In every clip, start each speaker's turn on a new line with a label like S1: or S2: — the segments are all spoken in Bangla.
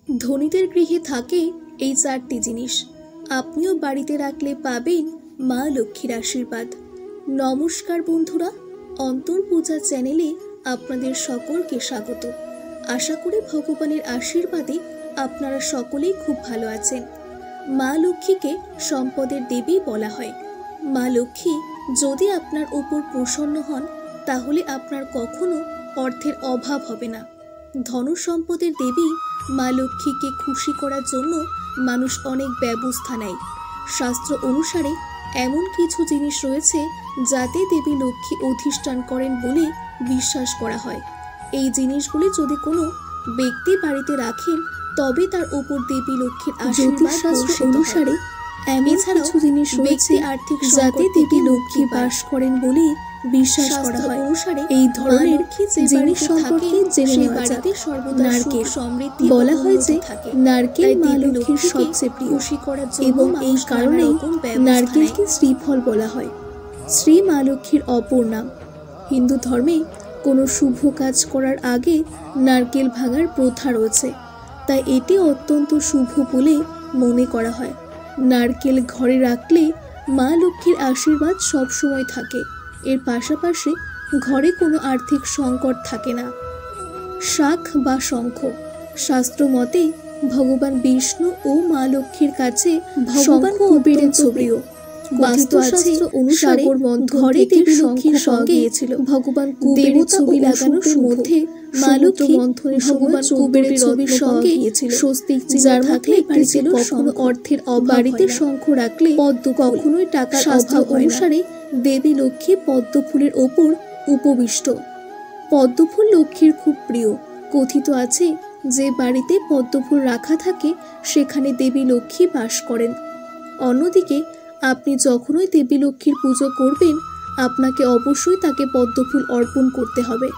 S1: ধনীদের গৃহে থাকে এই 4টি জিনিস। আপনিও বাড়িতে রাখলে পাবেন মা লক্ষ্মীর আশীর্বাদ। নমস্কার বন্ধুরা, অন্তর্পূজা চ্যানেলে আপনাদের সকলকে স্বাগত। আশা করি ভগবানের আশীর্বাদে আপনারা সকলেই খুব ভালো আছেন। মা লক্ষ্মীকে সম্পদের দেবী বলা হয়। মা লক্ষ্মী যদি আপনার উপর প্রসন্ন হন তাহলে আপনার কখনো অর্থের অভাব হবে না। ধন সম্পদের দেবী মা লক্ষ্মীকে খুশি করার জন্য মানুষ অনেক ব্যবস্থা নেয়। শাস্ত্র অনুসারে এমন কিছু জিনিস রয়েছে যাতে দেবী লক্ষ্মী অধিষ্ঠান করেন বলে বিশ্বাস করা হয়। এই জিনিসগুলি যদি কোনো ব্যক্তি বাড়িতে রাখেন তবে তার উপর দেবী লক্ষ্মীর আশীর্বাদ অনুসারে এমন কিছু জিনিস রয়েছে আর্থিক যাতে দেবী লক্ষ্মী বাস করেন বলে বিশ্বাস করা হয়। অনুসারে এই ধরনের জিনিস সম্পর্কে জেনে নেওয়া যাক। নারকেল সমৃদ্ধি বলা হয় যে নারকেল মা লক্ষ্মীর সবচেয়ে প্রিয় খুশি করার জন্য, এবং এই কারণে নারকেলকে শ্রীফল বলা হয়। শ্রী মা লক্ষ্মীর অপর নাম। হিন্দু ধর্মে কোনো শুভ কাজ করার আগে নারকেল ভাঙার প্রথা রয়েছে, তাই এটি অত্যন্ত শুভ বলে মনে করা হয়। নারকেল ঘরে রাখলে মা লক্ষ্মীর আশীর্বাদ সবসময় থাকে। এর পাশাপাশি ঘরে কোনো আর্থিক সংকট থাকে না। শাঁখ বা শঙ্খ। শাস্ত্র মতে ভগবান বিষ্ণু ও মা লক্ষ্মীর কাছে শঙ্খ কুবেরের প্রিয়। বাস্তুশাস্ত্র অনুসারে ঘরে দেবী লক্ষ্মীর সঙ্গে ভগবান কুবেরের ছবি লাগানোর মধ্যে মা লক্ষ্মী ভগবান কুবেরের ছবির সঙ্গে স্বস্তিক যার থাকলে বাড়িতে কখনো অর্থের অভাব। বাড়িতে শঙ্খ রাখলে পদ্ম কখনোই টাকার অভাব অনুসারে দেবী লক্ষ্মী পদ্ম ফুলের ওপর উপবিষ্ট। পদ্ম ফুল লক্ষ্মীর খুব প্রিয়। কথিত আছে যে বাড়িতে পদ্ম ফুল রাখা থাকে সেখানে দেবী লক্ষ্মী বাস করেন। অন্যদিকে আপনি যখনই দেবী লক্ষ্মীর পুজো করবেন আপনাকে অবশ্যই তাকে পদ্ম ফুল অর্পণ করতে হবে।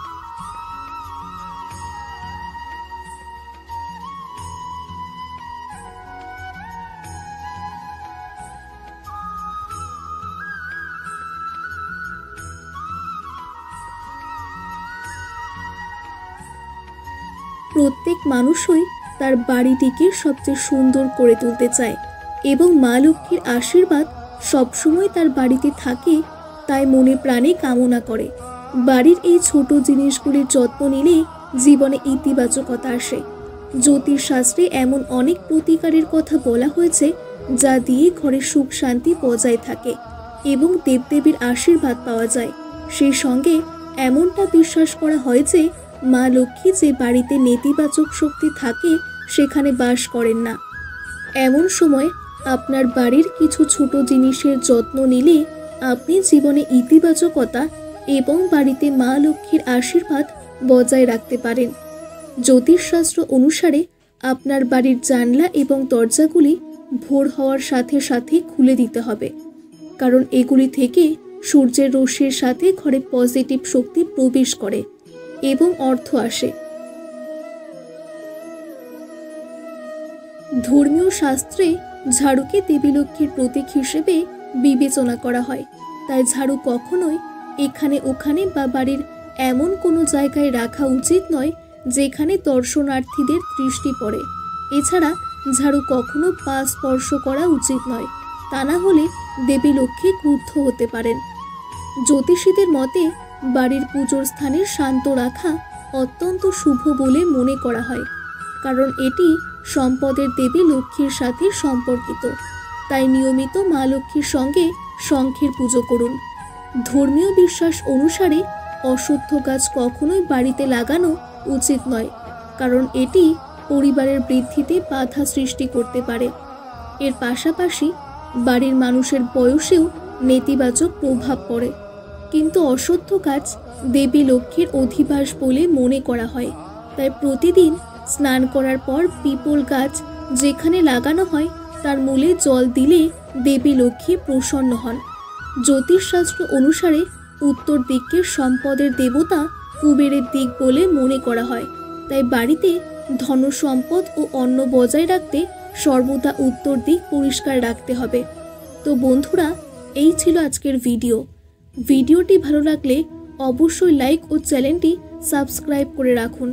S1: প্রত্যেক মানুষই তার বাড়িটিকে সবচেয়ে সুন্দর করে তুলতে চায় এবং মা লক্ষ্মীর আশীর্বাদ সবসময় তার বাড়িতে থাকে, তাই মনে প্রাণে কামনা করে। বাড়ির এই ছোট জিনিসগুলির যত্ন নিলে জীবনে ইতিবাচকতা আসে। জ্যোতিষশাস্ত্রে এমন অনেক প্রতিকারের কথা বলা হয়েছে যা দিয়ে ঘরে সুখ শান্তি বজায় থাকে এবং দেবদেবীর আশীর্বাদ পাওয়া যায়। সেই সঙ্গে এমনটা বিশ্বাস করা হয় যে মা লক্ষ্মী যে বাড়িতে নেতিবাচক শক্তি থাকে সেখানে বাস করেন না। এমন সময় আপনার বাড়ির কিছু ছোট জিনিসের যত্ন নিলে আপনি জীবনে ইতিবাচকতা এবং বাড়িতে মা লক্ষ্মীর আশীর্বাদ বজায় রাখতে পারেন। জ্যোতিষশাস্ত্র অনুসারে আপনার বাড়ির জানলা এবং দরজাগুলি ভোর হওয়ার সাথে সাথে খুলে দিতে হবে, কারণ এগুলি থেকে সূর্যের রশ্মির সাথে ঘরে পজিটিভ শক্তি প্রবেশ করে এবং অর্থ আসে। ধর্মীয় শাস্ত্রে ঝাড়ুকে দেবী লক্ষ্মীর প্রতীক হিসেবে বিবেচনা করা হয়, তাই ঝাড়ু কখনোই এখানে ওখানে বা বাড়ির এমন কোনো জায়গায় রাখা উচিত নয় যেখানে দর্শনার্থীদের দৃষ্টি পড়ে। এছাড়া ঝাড়ু কখনো পা স্পর্শ করা উচিত নয়, তা না হলে দেবী লক্ষ্মী ক্রুদ্ধ হতে পারেন। জ্যোতিষীদের মতে বাড়ির পুজোর স্থানে শান্ত রাখা অত্যন্ত শুভ বলে মনে করা হয়, কারণ এটি সম্পদের দেবী লক্ষ্মীর সাথে সম্পর্কিত। তাই নিয়মিত মা লক্ষ্মীর সঙ্গে শঙ্খের পুজো করুন। ধর্মীয় বিশ্বাস অনুসারে অশুদ্ধ গাছ কখনোই বাড়িতে লাগানো উচিত নয়, কারণ এটি পরিবারের বৃদ্ধিতে বাধা সৃষ্টি করতে পারে। এর পাশাপাশি বাড়ির মানুষের বয়সেও নেতিবাচক প্রভাব পড়ে। কিন্তু অশুদ্ধ গাছ দেবী লক্ষ্মীর অধিবাস বলে মনে করা হয়, তাই প্রতিদিন স্নান করার পর পিপল গাছ যেখানে লাগানো হয় তার মূলে জল দিলে দেবী লক্ষ্মী প্রসন্ন হন। জ্যোতিষশাস্ত্র অনুসারে উত্তর দিককে সম্পদের দেবতা কুবেরের দিক বলে মনে করা হয়, তাই বাড়িতে ধন সম্পদ ও অন্ন বজায় রাখতে সর্বদা উত্তর দিক পরিষ্কার রাখতে হবে। তো বন্ধুরা, এই ছিল আজকের ভিডিওটি ভালো লাগলে অবশ্যই লাইক ও চ্যানেলটি সাবস্ক্রাইব করে রাখুন।